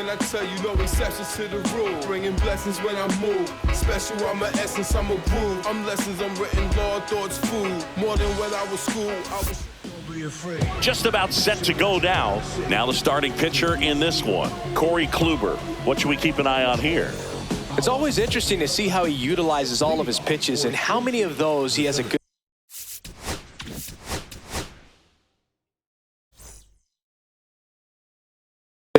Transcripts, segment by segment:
when I tell you no exceptions to the rule. Bringing blessings when I move. Special, I'm an essence, I'm a groove. I'm lessons, I'm written law, thoughts, food. More than when I was school, I was... Just about set to go now. Now the starting pitcher in this one, Corey Kluber. What should we keep an eye on here? It's always interesting to see how he utilizes all of his pitches and how many of those he has a good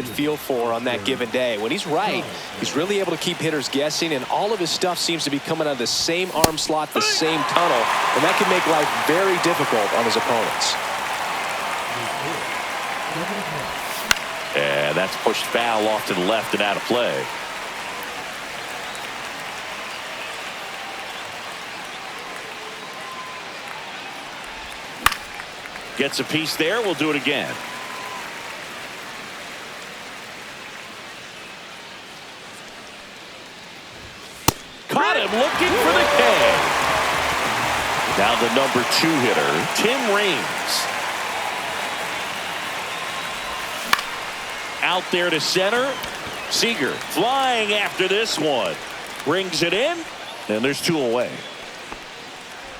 feel for on that given day. When he's right, he's really able to keep hitters guessing, and all of his stuff seems to be coming out of the same arm slot, the same tunnel, and that can make life very difficult on his opponents. And that's pushed foul off to the left and out of play. Gets a piece there. We'll do it again. Caught him looking for the K. Now the number 2 hitter, Tim Raines. Out there to center. Seager flying after this one. Brings it in, and there's 2 away.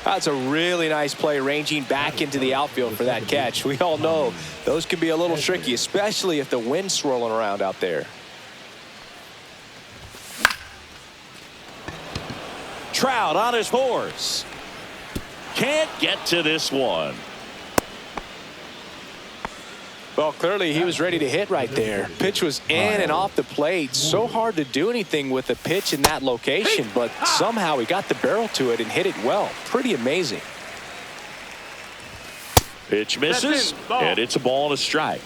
That's a really nice play, ranging back into the outfield for that catch. We all know those can be a little tricky, especially if the wind's swirling around out there. Trout on his horse. Can't get to this one. Well, clearly he was ready to hit right there. Pitch was in and off the plate. So hard to do anything with a pitch in that location, but somehow he got the barrel to it and hit it well. Pretty amazing. Pitch misses, and it's a ball and a strike.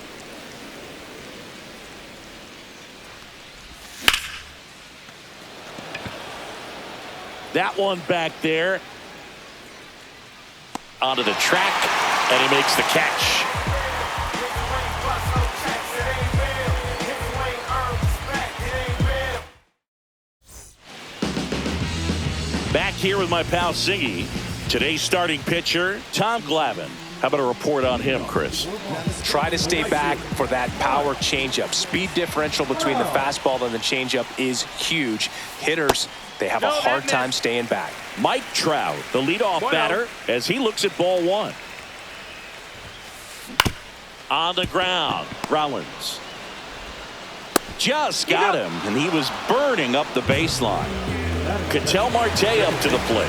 That one back there. Onto the track, and he makes the catch. Back here with my pal Siggy. Today's starting pitcher, Tom Glavine. How about a report on him, Chris? Try to stay back for that power changeup. Speed differential between the fastball and the changeup is huge. Hitters, they have a hard time staying back. Mike Trout, the leadoff batter, as he looks at ball 1. On the ground, Rollins. Just got him, and he was burning up the baseline. Ketel Marte up to the plate.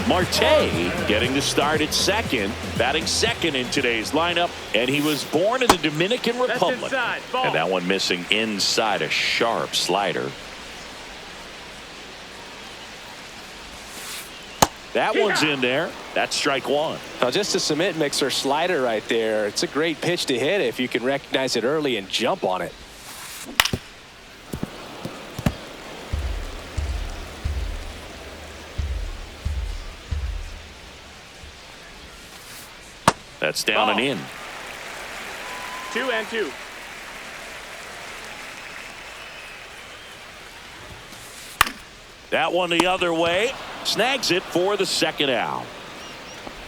Marte getting the start at second, batting second in today's lineup, and he was born in the Dominican Republic. And that one missing inside, a sharp slider. That one's in there. That's strike 1. Now just a cement mixer slider right there. It's a great pitch to hit if you can recognize it early and jump on it. That's down and in. 2-2. That one the other way. Snags it for the second out.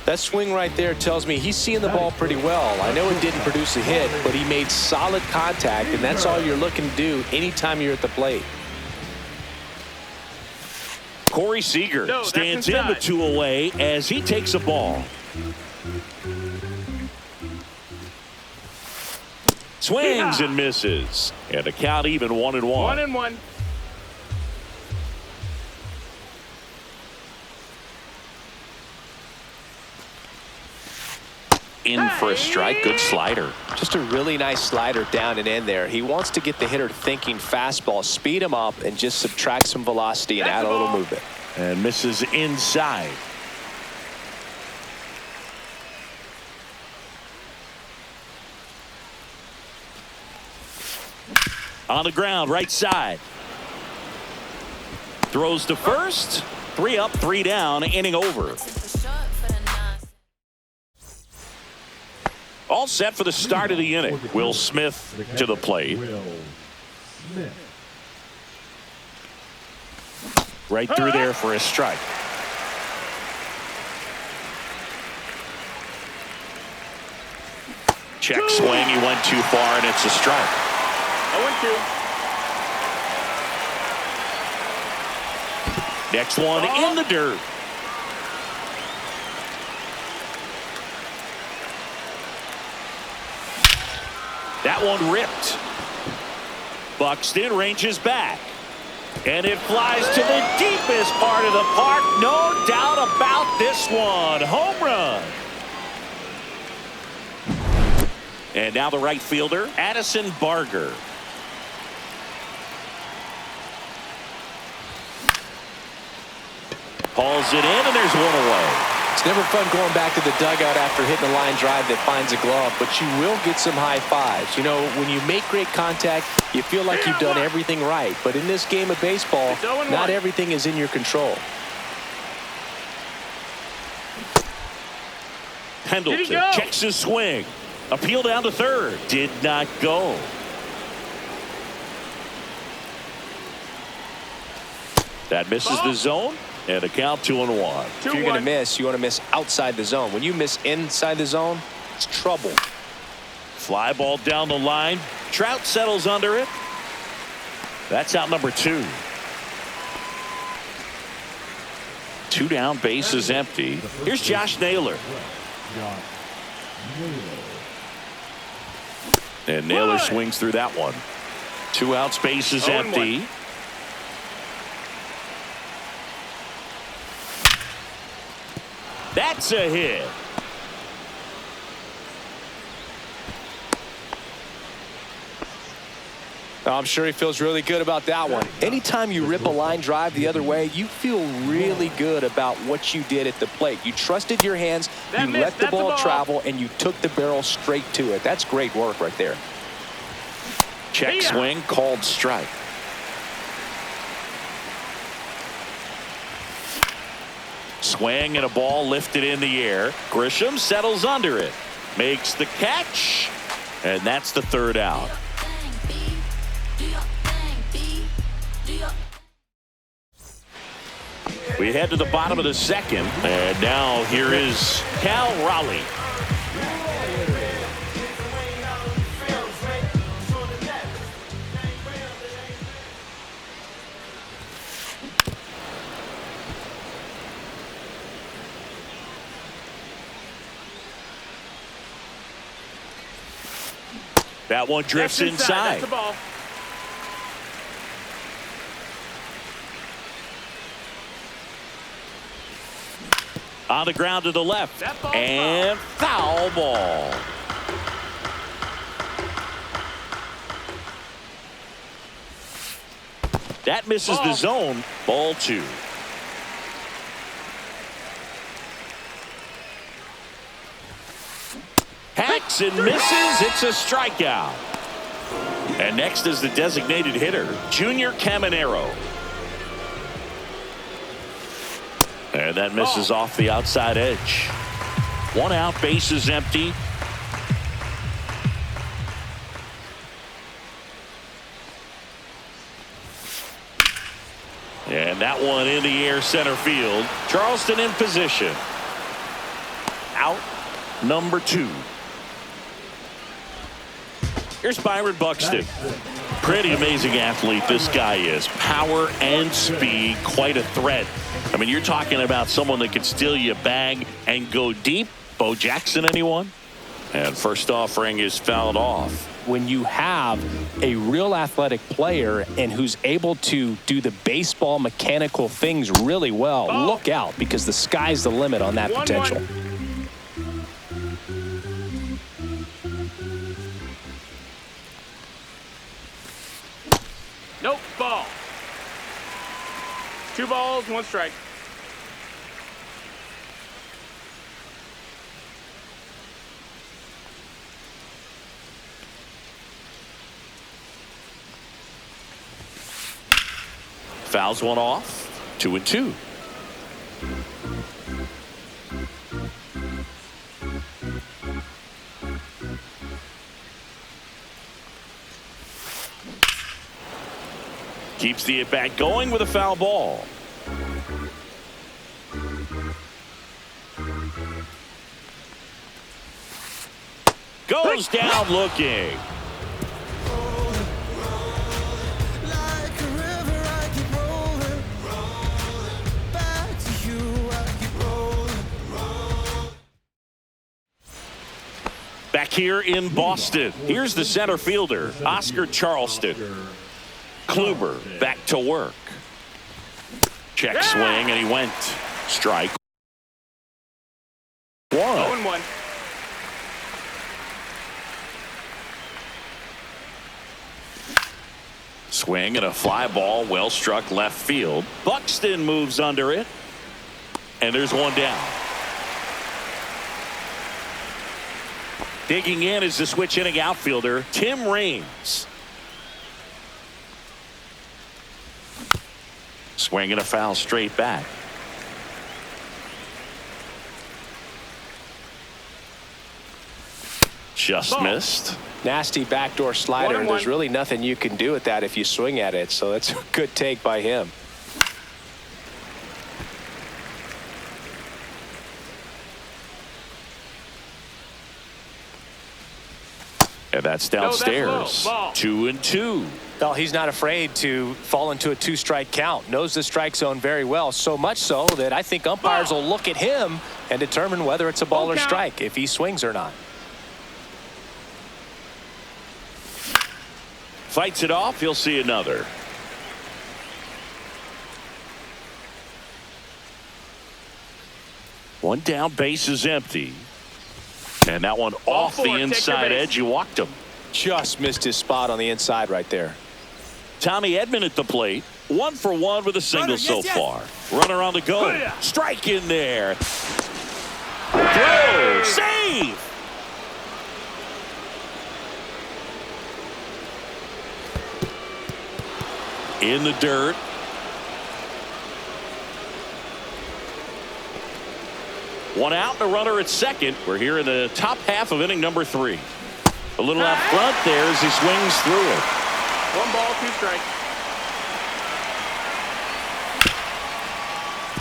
That swing right there tells me he's seeing the ball pretty well. I know it didn't produce a hit, but he made solid contact, and that's all you're looking to do anytime you're at the plate. Corey Seager stands in the 2 away as he takes a ball. Swings and misses. And the count even 1-1. 1-1. In for a strike. Good slider. Just a really nice slider down and in there. He wants to get the hitter thinking fastball, speed him up, and just subtract some velocity and add a little movement. And misses inside. On the ground, right side. Throws to first. 3 up, 3 down, inning over. All set for the start of the inning. Will Smith to the plate. Right through there for a strike. Check swing. He went too far, and it's a strike. 0-2. Next one in the dirt. That one ripped. Buxton ranges back. And it flies to the deepest part of the park. No doubt about this one. Home run. And now the right fielder, Addison Barger. Hauls it in, and there's one away. It's never fun going back to the dugout after hitting a line drive that finds a glove, but you will get some high fives. You know, when you make great contact, you feel like you've done everything right. But in this game of baseball, not everything is in your control. Pendleton checks his swing. Appeal down to third. Did not go. That misses the zone. And a count 2-1. If you're going to miss, you want to miss outside the zone. When you miss inside the zone, it's trouble. Fly ball down the line. Trout settles under it. That's out number 2. 2 down, base is empty. Here's Josh Naylor. And Naylor swings through that one. 2 outs, base is empty. That's a hit. I'm sure he feels really good about that one. Anytime you rip a line drive the other way, you feel really good about what you did at the plate. You trusted your hands, you let the ball travel, and you took the barrel straight to it. That's great work right there. Check swing, called strike. Swing and a ball lifted in the air. Grisham settles under it. Makes the catch. And that's the 3rd out. We head to the bottom of the 2nd. And now here is Cal Raleigh. That one drifts inside. That's the ball. On the ground to the left. And foul ball. That misses the zone. Ball 2. Hacks and misses. It's a strikeout. And next is the designated hitter, Junior Caminero. And that misses off the outside edge. 1 out, base is empty. And that one in the air center field. Charleston in position. Out number 2. Here's Byron Buxton. Pretty amazing athlete this guy is. Power and speed, quite a threat. I mean, you're talking about someone that can steal you a bag and go deep. Bo Jackson, anyone? And first offering is fouled off. When you have a real athletic player and who's able to do the baseball mechanical things really well, look out, because the sky's the limit on that potential. Nope, ball. 2 balls, 1 strike. Fouls one off. 2-2. Keeps the at-bat going with a foul ball. Goes down looking. here in Boston. Here's the center fielder, Oscar Charleston. Kluber back to work. Check swing, and he went. Strike. 1-1. Swing and a fly ball, well struck left field. Buxton moves under it, and there's one down. Digging in is the switch hitting outfielder, Tim Raines. Swing and a foul straight back. Just missed. Nasty backdoor slider. There's really nothing you can do with that if you swing at it. So that's a good take by him. And that's downstairs. 2-2. Well, he's not afraid to fall into a two-strike count. Knows the strike zone very well. So much so that I think umpires will look at him and determine whether it's a ball or strike, if he swings or not. Fights it off. He'll see another. One down, base is empty. And that one off the inside edge. You walked him. Just missed his spot on the inside right there. Tommy Edman at the plate. 1 for 1 with a single so far. Runner on the go. Strike in there. Throw. Save. In the dirt. One out, the runner at second. We're here in the top half of inning number 3. A little out front there as he swings through it. 1 ball, 2 strikes.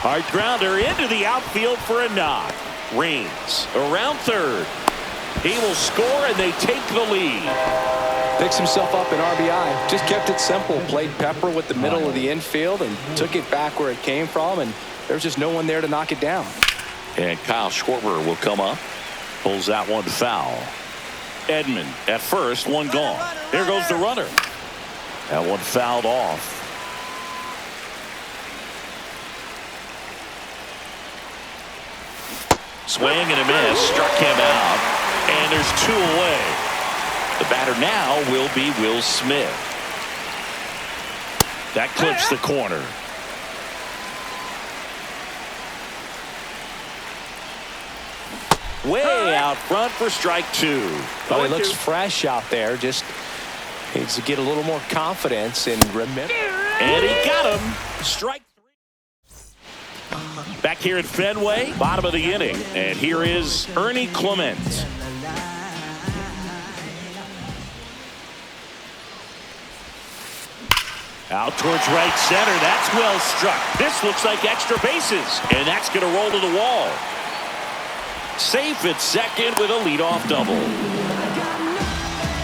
Hard grounder into the outfield for a knock. Raines around third. He will score, and they take the lead. Picks himself up in RBI. Just kept it simple. Played pepper with the middle of the infield and took it back where it came from, and there's just no one there to knock it down. And Kyle Schwarber will come up. Pulls that one foul. Edman at first, one gone. There goes the runner. That one fouled off. Swing and a miss. Struck him out. And there's 2 away. The batter now will be Will Smith. That clips the corner. Way out front for strike 2. Well, he looks fresh out there. Just needs to get a little more confidence and remember. And he got him. Strike 3. Back here at Fenway, bottom of the inning. And here is Ernie Clement. Out towards right center. That's well struck. This looks like extra bases. And that's going to roll to the wall. Safe at second with a leadoff double.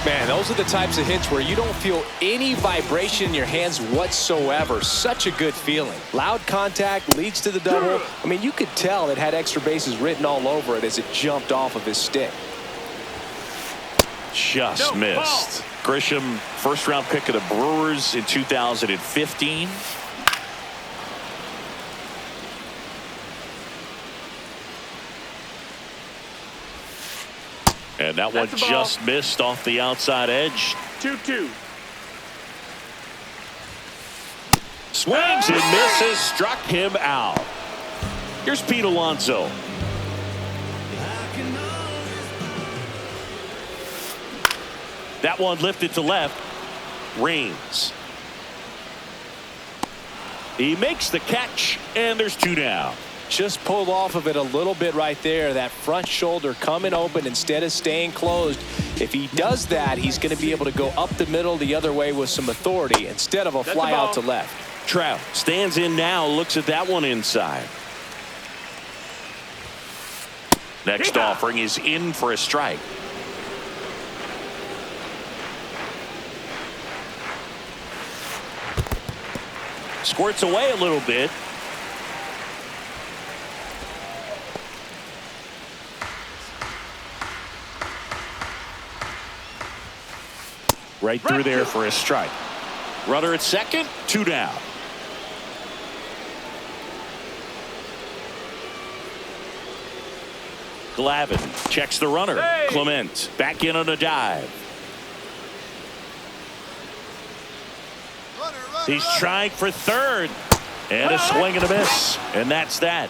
Man, those are the types of hits where you don't feel any vibration in your hands whatsoever. Such a good feeling. Loud contact leads to the double. I mean, you could tell it had extra bases written all over it as it jumped off of his stick. Just missed. Grisham, first round pick of the Brewers in 2015. And that one just missed off the outside edge. 2-2. Swings and misses. Struck him out. Here's Pete Alonso. That one lifted to left. Raines. He makes the catch, and there's 2 down. Just pulled off of it a little bit right there. That front shoulder coming open instead of staying closed. If he does that, he's going to be able to go up the middle the other way with some authority instead of a fly out to left. Trout stands in now, looks at that one inside. Next offering is in for a strike. Squirts away a little bit. Right through there for a strike. Runner at second, 2 down. Glavin checks the runner. Hey. Clement back in on a dive. He's trying for third. And a swing and a miss. And that's that.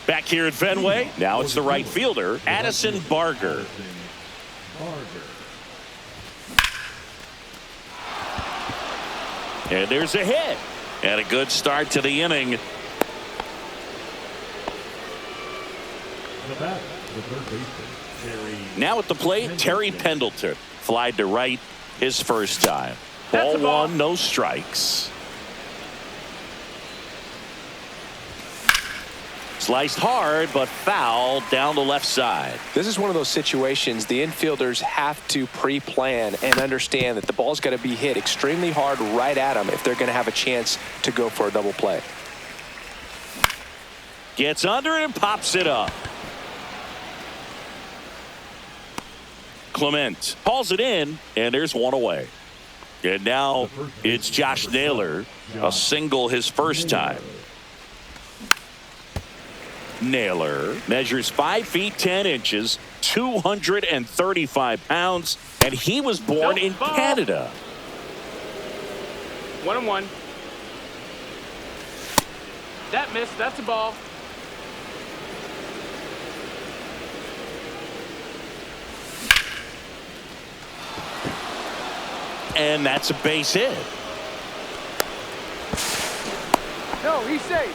Back here at Fenway. Now it's the right fielder, Addison Barger. And there's a hit. And a good start to the inning. Now at the plate, Terry Pendleton. Flied to right his first time. Ball one, no strikes. Sliced hard, but foul down the left side. This is one of those situations the infielders have to pre-plan and understand that the ball's got to be hit extremely hard right at them if they're going to have a chance to go for a double play. Gets under it and pops it up. Clement hauls it in, and there's one away. And now it's Josh Naylor, a single his first time. Naylor measures 5 feet 10 inches, 235 pounds, and he was born in Canada. 1-1. That missed. That's a ball. And that's a base hit. No, he's safe.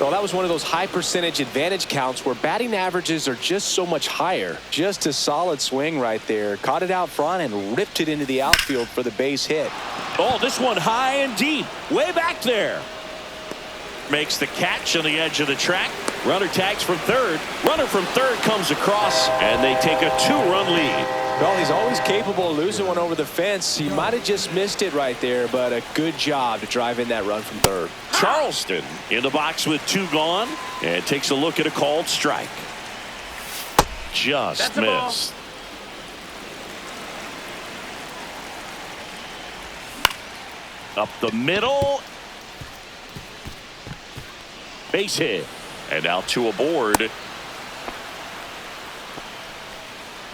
Well, that was one of those high percentage advantage counts where batting averages are just so much higher. Just a solid swing right there. Caught it out front and ripped it into the outfield for the base hit. Oh, this one high and deep. Way back there. Makes the catch on the edge of the track. Runner tags from third. Runner from third comes across, and they take a 2-run lead. Well, he's always capable of losing one over the fence. He might have just missed it right there, but a good job to drive in that run from third. Charleston in the box with 2 gone, and takes a look at a called strike. Just missed. Up the middle. Base hit. And now 2 aboard.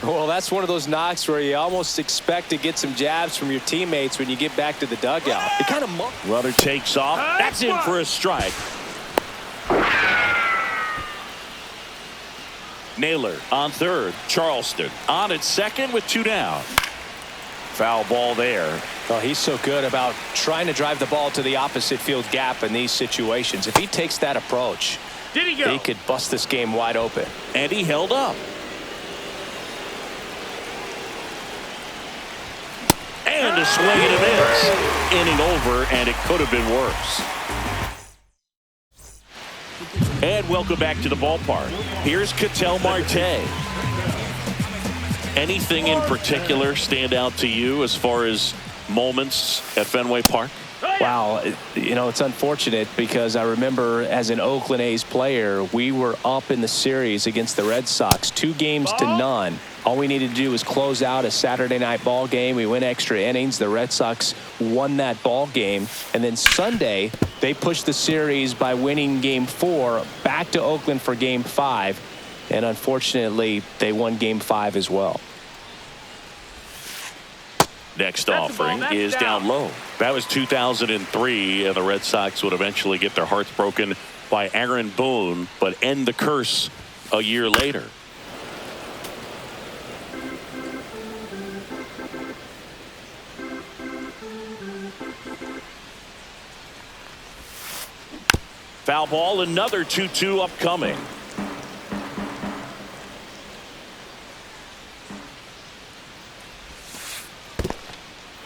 Well, that's one of those knocks where you almost expect to get some jabs from your teammates when you get back to the dugout. It kind of Runner takes off. That's in for a strike. Naylor on third. Charleston on at second with 2 down. Foul ball there. Well, he's so good about trying to drive the ball to the opposite field gap in these situations. If he takes that approach, he could bust this game wide open. And he held up. And a swing and a miss. Inning over, and it could have been worse. And welcome back to the ballpark. Here's Ketel Marte. Anything in particular stand out to you as far as moments at Fenway Park? Wow, you know, it's unfortunate because I remember as an Oakland A's player, we were up in the series against the Red Sox, 2-0. All we needed to do was close out a Saturday night ball game. We went extra innings. The Red Sox won that ball game. And then Sunday, they pushed the series by winning Game 4 back to Oakland for Game 5. And unfortunately, they won Game 5 as well. Next offering is down low. That was 2003, and the Red Sox would eventually get their hearts broken by Aaron Boone, but end the curse a year later. Foul ball, another 2-2 upcoming.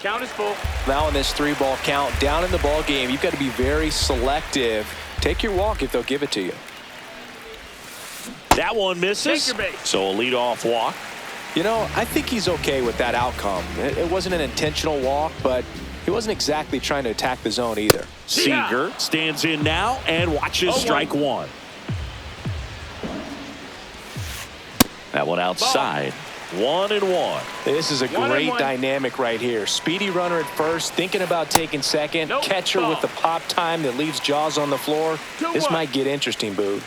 Count is full. Now in this 3-ball count, down in the ball game, you've got to be very selective. Take your walk if they'll give it to you. That one misses. Take your base. So a leadoff walk. You know, I think he's okay with that outcome. It wasn't an intentional walk, but he wasn't exactly trying to attack the zone either. Seager stands in now and watches strike 1. That one outside. 1-1. This is a great dynamic right here. Speedy runner at first, thinking about taking second. Nope. Catcher with the pop time that leaves Jaws on the floor. This might get interesting, Boog.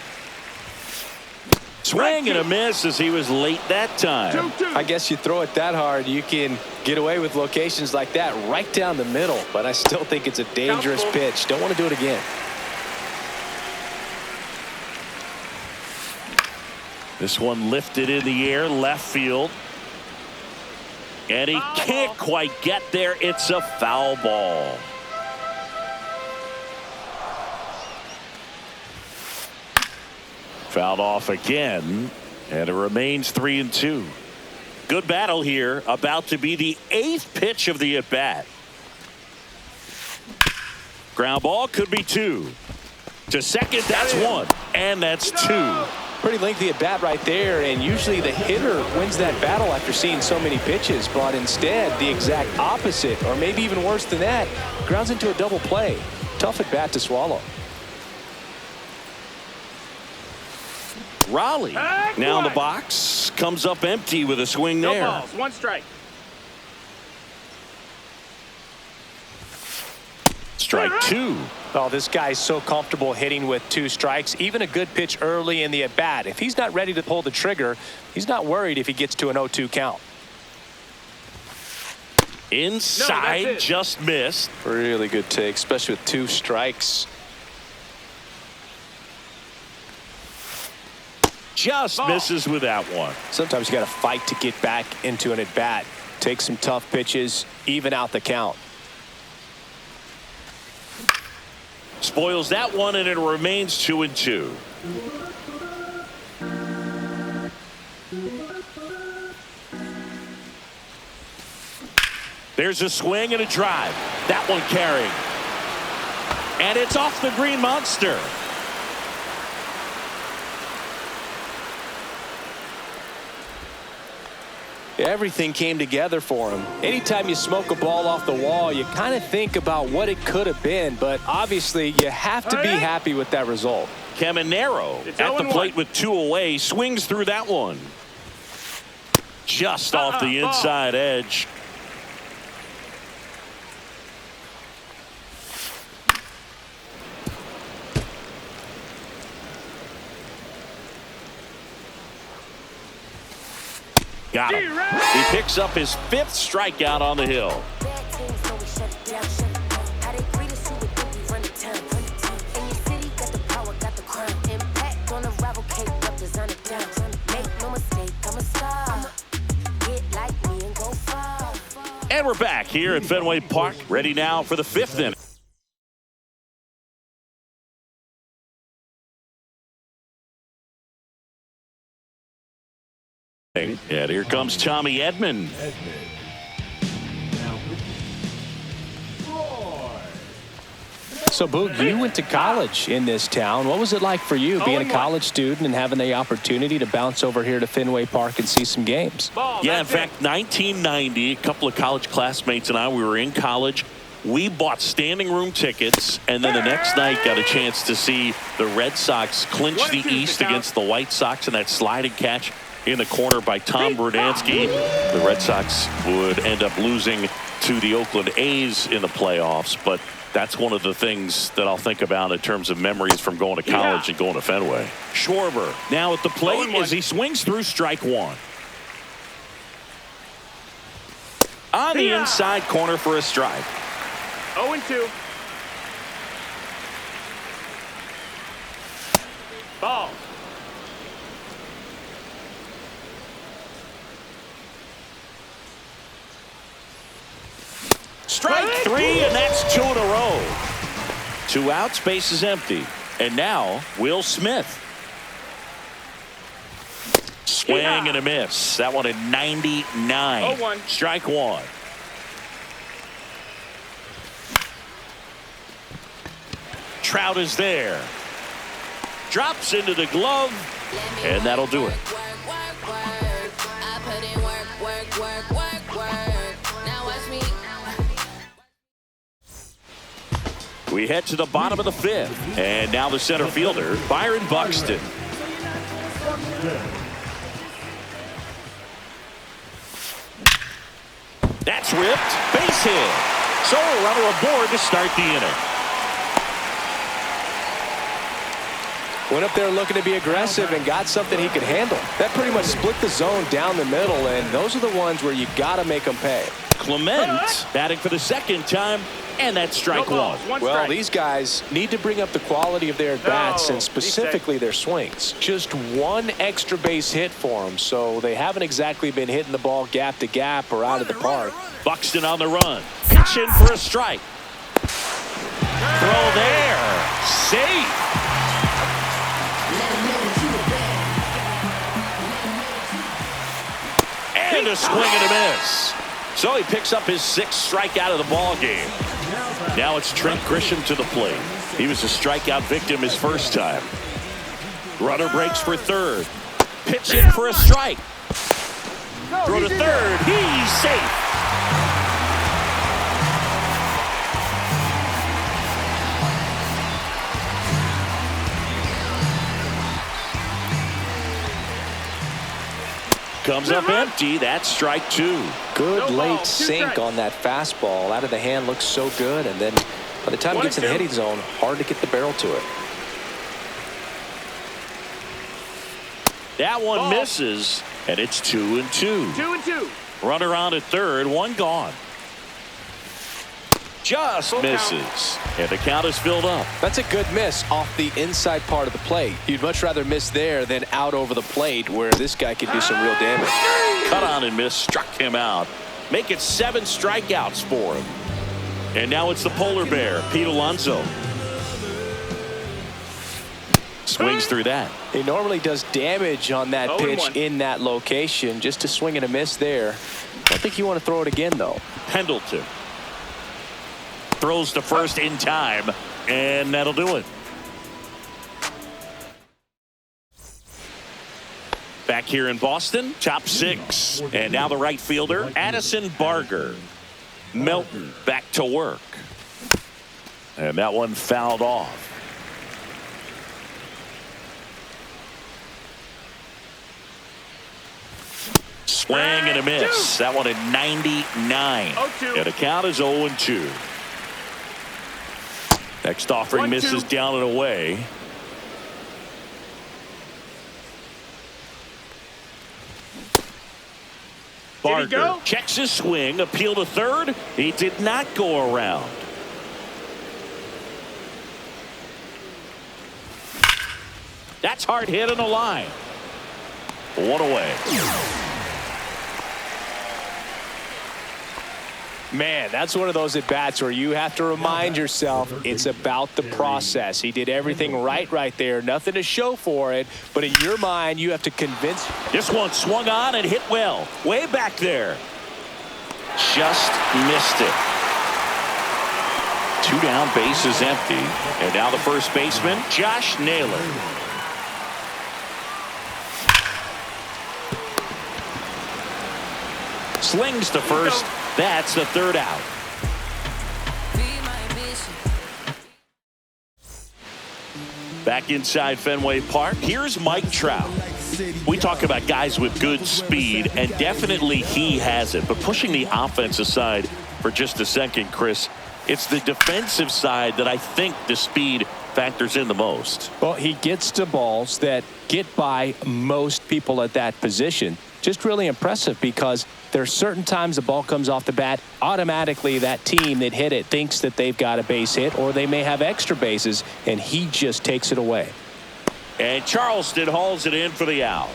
Swing and a miss as he was late that time. I guess you throw it that hard, you can get away with locations like that right down the middle. But I still think it's a dangerous pitch. Don't want to do it again. This one lifted in the air, left field. And he can't quite get there. It's a foul ball. Fouled off again, and it remains 3-2. Good battle here, about to be the 8th pitch of the at-bat. Ground ball could be 2. To second, that's 1, and that's 2. Pretty lengthy at bat right there, and usually the hitter wins that battle after seeing so many pitches, but instead the exact opposite, or maybe even worse than that, grounds into a double play. Tough at bat to swallow. Raleigh now in the box, comes up empty with a swing there. No balls, 1 strike. Strike 2. Oh, this guy's so comfortable hitting with 2 strikes. Even a good pitch early in the at bat. If he's not ready to pull the trigger, he's not worried if he gets to an 0-2 count. Inside, just missed. Really good take, especially with 2 strikes. Just misses with that one. Sometimes you got to fight to get back into an at bat. Take some tough pitches, even out the count. Spoils that one, and it remains 2-2. There's a swing and a drive. That one carrying. And it's off the green monster. Everything came together for him. Anytime you smoke a ball off the wall, you kind of think about what it could have been, but obviously you have to be happy with that result. Caminero at the plate with 2 away, swings through that one. Just off the inside edge. Got him. He picks up his 5th strikeout on the hill. And we're back here at Fenway Park, ready now for the 5th inning. And here comes Tommy Edman. So, Boog, you went to college in this town. What was it like for you being a college student and having the opportunity to bounce over here to Fenway Park and see some games? Yeah, in fact, 1990, a couple of college classmates and I, we were in college. We bought standing room tickets, and then the next night got a chance to see the Red Sox clinch the East against the White Sox in that sliding catch in the corner by Tom Brudansky. The Red Sox would end up losing to the Oakland A's in the playoffs, but that's one of the things that I'll think about in terms of memories from going to college and going to Fenway. Schwarber now at the plate as he swings through strike 1. On the inside corner for a strike. 0-2. Ball. Strike 3, and that's 2 in a row. 2 outs, base is empty. And now, Will Smith. Swing and a miss. That one at 99. 0-1. Strike 1. Trout is there. Drops into the glove, and that'll do it. We head to the bottom of the 5th, and now the center fielder, Byron Buxton. That's ripped. Base hit. So a runner aboard to start the inning. Went up there looking to be aggressive and got something he could handle. That pretty much split the zone down the middle, and those are the ones where you got to make them pay. Clement batting for the second time, and that's strike one. Well, these guys need to bring up the quality of their at-bats and specifically their swings. Just one extra base hit for them, so they haven't exactly been hitting the ball gap to gap or out of the park. Buxton on the run. Pitch in for a strike. Throw there. Safe. And a swing and a miss. So he picks up his 6th strikeout of the ball game. Now it's Trent Grisham to the plate. He was a strikeout victim his first time. Runner breaks for third. Pitch in for a strike. Throw to third. He's safe. Comes up empty. That's strike 2. Good late sink on that fastball. Out of the hand looks so good, and then by the time it gets in the hitting zone, hard to get the barrel to it. That one misses, and it's 2-2. 2-2. Runner on at third, one gone. Just misses, and the count is filled up. That's a good miss off the inside part of the plate. You'd much rather miss there than out over the plate, where this guy could do some real damage. Cut on and miss, struck him out. Make it 7 strikeouts for him. And now it's the polar bear, Pete Alonso. Swings through that. He normally does damage on that pitch 0-1. in that location. Just a swing and a miss there. I don't think you want to throw it again, though. Pendleton throws to first in time, and that'll do it. Back here in Boston, top 6. And now the right fielder, Addison Barger. Melton back to work. And that one fouled off. Swing and a miss. That one at 99. And the count is 0-2. Next offering misses down and away. Barker checks his swing, appeal to third. He did not go around. That's hard hit on the line. One away. Man, that's one of those at-bats where you have to remind yourself it's about the process. He did everything right there. Nothing to show for it. But in your mind, you have to convince. This one swung on and hit well. Way back there. Just missed it. 2 down, base is empty. And now the first baseman, Josh Naylor. Slings to first. That's the 3rd out. Back inside Fenway Park, here's Mike Trout. We talk about guys with good speed, and definitely he has it. But pushing the offense aside for just a second, Chris, it's the defensive side that I think the speed factors in the most. Well, he gets to balls that get by most people at that position. Just really impressive because there are certain times the ball comes off the bat, automatically that team that hit it thinks that they've got a base hit or they may have extra bases, and he just takes it away. And Charleston hauls it in for the out.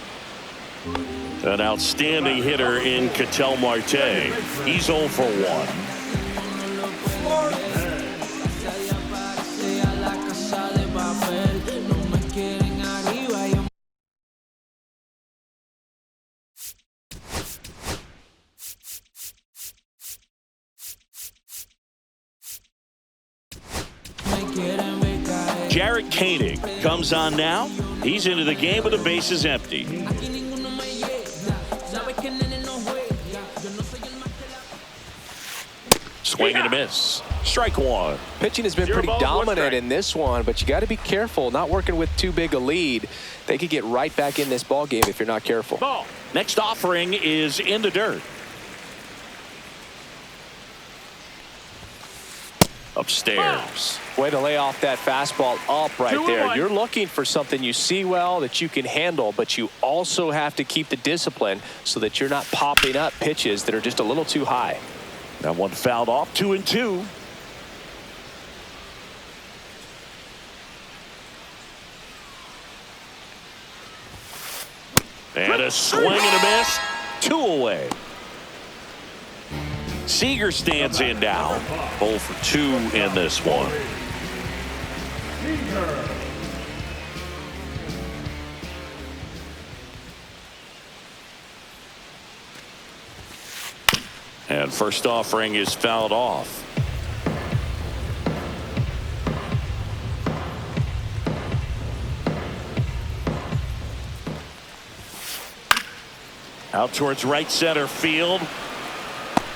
An outstanding hitter in Ketel Marte. He's 0 for 1. Jarrett Koenig comes on now. He's into the game with the bases empty. Swing and a miss. Strike 1. Pitching has been pretty dominant in this one, but you got to be careful. Not working with too big a lead. They could get right back in this ball game if you're not careful. Ball. Next offering is in the dirt. upstairs. Way to lay off that fastball up right 2-1. there. You're looking for something you see well that you can handle, but you also have to keep the discipline so that you're not popping up pitches that are just a little too high. That one fouled off. 2-2. And a swing and a miss. 2 away. Seager stands in now. 0 for 2 in this one. And first offering is fouled off. Out towards right center field.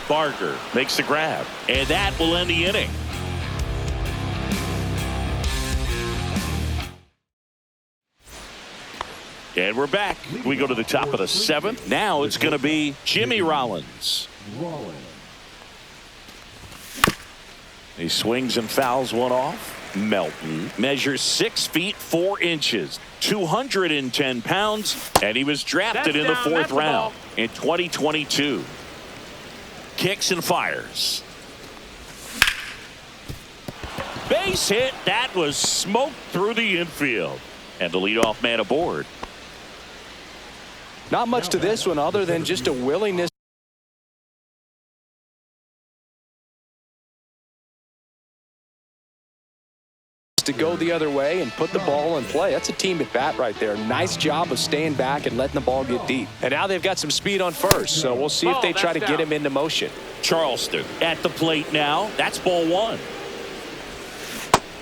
Barger makes the grab, and that will end the inning. And we're back. We go to the top of the 7th. Now it's going to be Jimmy Rollins. He swings and fouls one off. Melton measures 6 feet 4 inches, 210 pounds, and he was drafted in the 4th round in 2022. Kicks and fires. Base hit. That was smoked through the infield. And the leadoff man aboard. Not much to this one other than just a willingness to go the other way and put the ball in play. That's a team at bat right there. Nice job of staying back and letting the ball get deep. And now they've got some speed on first, so we'll see if they try to get him into motion. Charleston at the plate now. That's ball 1.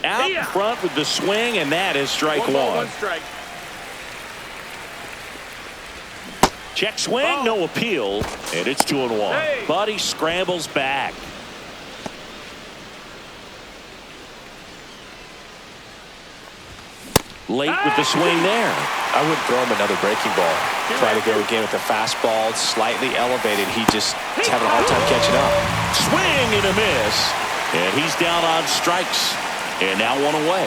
Out in front with the swing, and that is strike 1. 1 strike. Check swing, no appeal, and it's 2-1. Hey. Buddy scrambles back. Late with the swing there. I wouldn't throw him another breaking ball. Try to go again with the fastball, slightly elevated. He just is having a hard time catching up. Swing and a miss. And he's down on strikes. And now 1 away.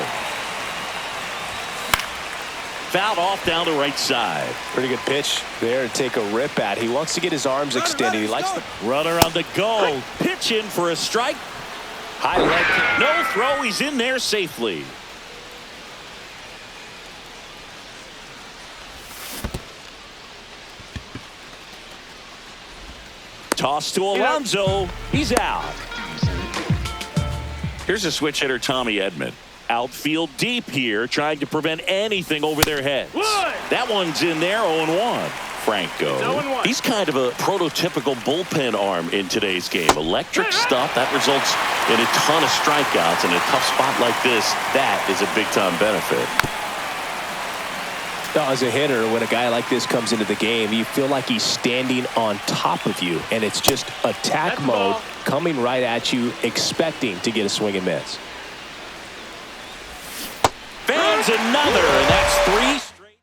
Fouled off down the right side. Pretty good pitch there to take a rip at. He wants to get his arms extended. He likes the runner on the go. Pitch in for a strike. high leg. No throw. He's in there safely. Toss to Alonso. He's out. Here's a switch hitter, Tommy Edman. Outfield deep here, trying to prevent anything over their heads. That one's in there, 0-1. Franco. 0-1. He's kind of a prototypical bullpen arm in today's game. Electric stuff that results in a ton of strikeouts. In a tough spot like this, that is a big-time benefit. As a hitter, when a guy like this comes into the game, you feel like he's standing on top of you, and it's just attack mode coming right at you, expecting to get a swing and miss. Fans another, and that's 3 straight.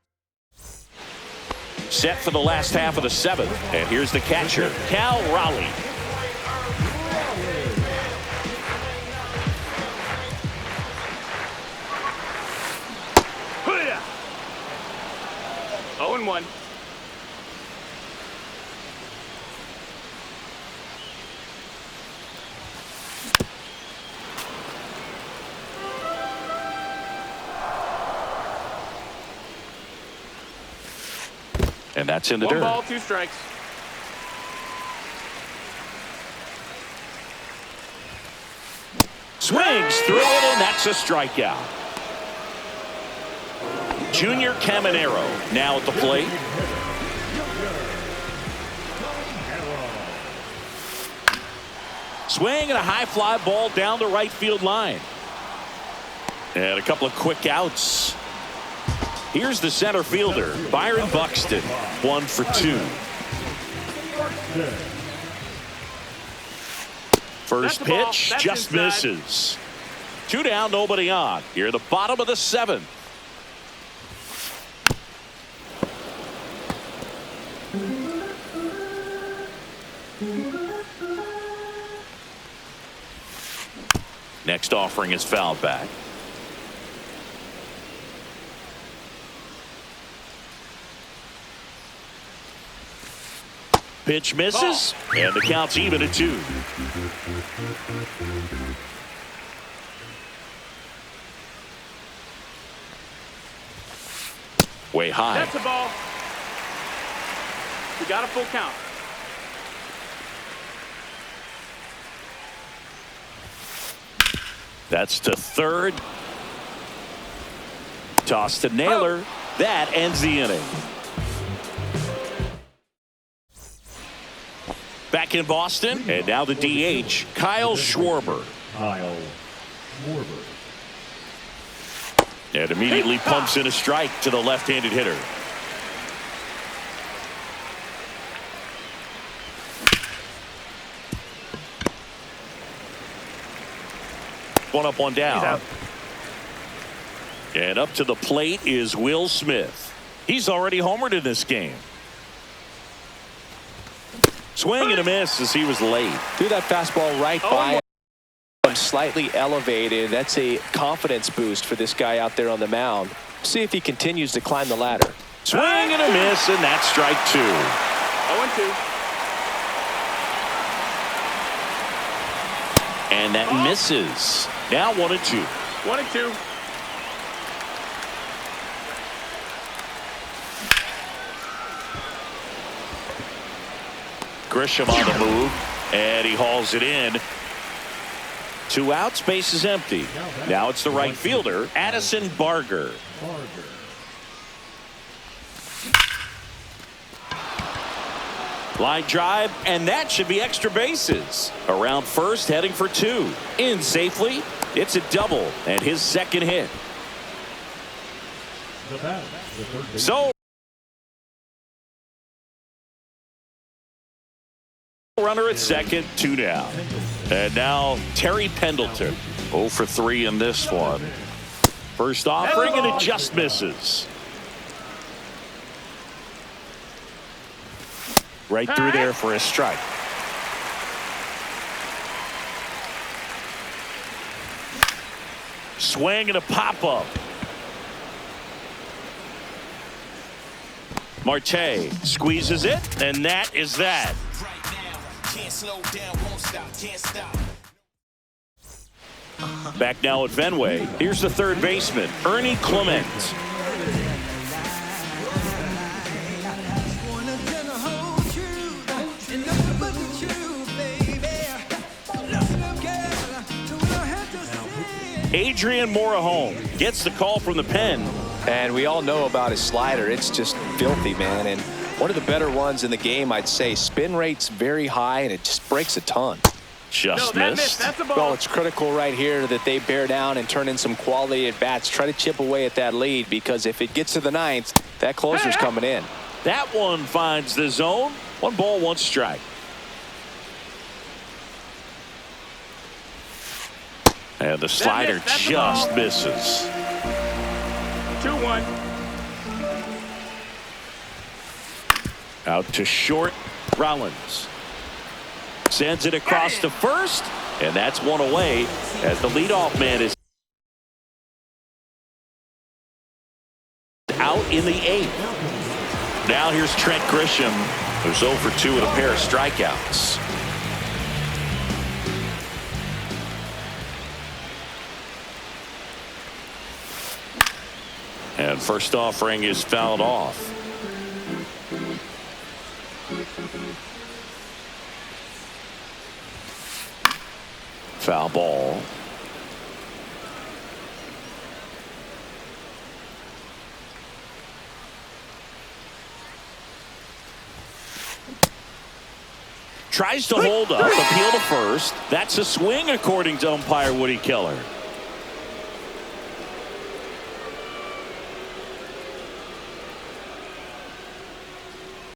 Set for the last half of the 7th, and here's the catcher, Cal Raleigh. Oh, and 1. And that's in the 1 dirt. ball, 2 strikes. Swings through it, and that's a strikeout. Junior Caminero now at the plate. Swing and a high fly ball down the right field line. And a couple of quick outs. Here's the center fielder, Byron Buxton, 1 for 2. First pitch just misses. 2 down, nobody on. Here at the bottom of the 7th. Next offering is fouled back. Pitch misses, and the count's even at 2. Way high. That's the ball. We got a full count. That's to third. Toss to Naylor. That ends the inning. Back in Boston, and now the DH, Kyle Schwarber. And immediately pumps in a strike to the left-handed hitter. One up, one down. And up to the plate is Will Smith. He's already homered in this game. Swing and a miss as he was late. Threw that fastball right by him, slightly elevated. That's a confidence boost for this guy out there on the mound. See if he continues to climb the ladder. Swing and a miss, and that's strike 2. 0-2. And that misses. Now 1-2. 1-2. Grisham on the move, and he hauls it in. 2 outs, base is empty. Now it's the right fielder, Addison Barger. Line drive, and that should be extra bases. Around first, heading for 2. In safely, it's a double, and his second hit. So runner at second, 2 down. And now Terry Pendleton, 0 for 3 in this one. First offering, and it just misses. Right through there for a strike. Swing and a pop-up. Marte squeezes it, and that is that. Back now at Fenway. Here's the third baseman, Ernie Clement. Adrian Morejon gets the call from the pen. And we all know about his slider. It's just filthy, man. And one of the better ones in the game, I'd say. Spin rate's very high, and it just breaks a ton. Just missed. That's a ball. Well, it's critical right here that they bear down and turn in some quality at bats. Try to chip away at that lead, because if it gets to the 9th, that closer's coming in. That one finds the zone. 1 ball, 1 strike. And the slider just misses. 2-1. Out to short, Rollins sends it across to first, and that's 1 away as the leadoff man is out in the 8th. Now here's Trent Grisham, who's 0 for 2 with a pair of strikeouts. And first offering is fouled off. Foul ball. Tries to hold up, appeal to first. That's a swing according to umpire Woody Keller.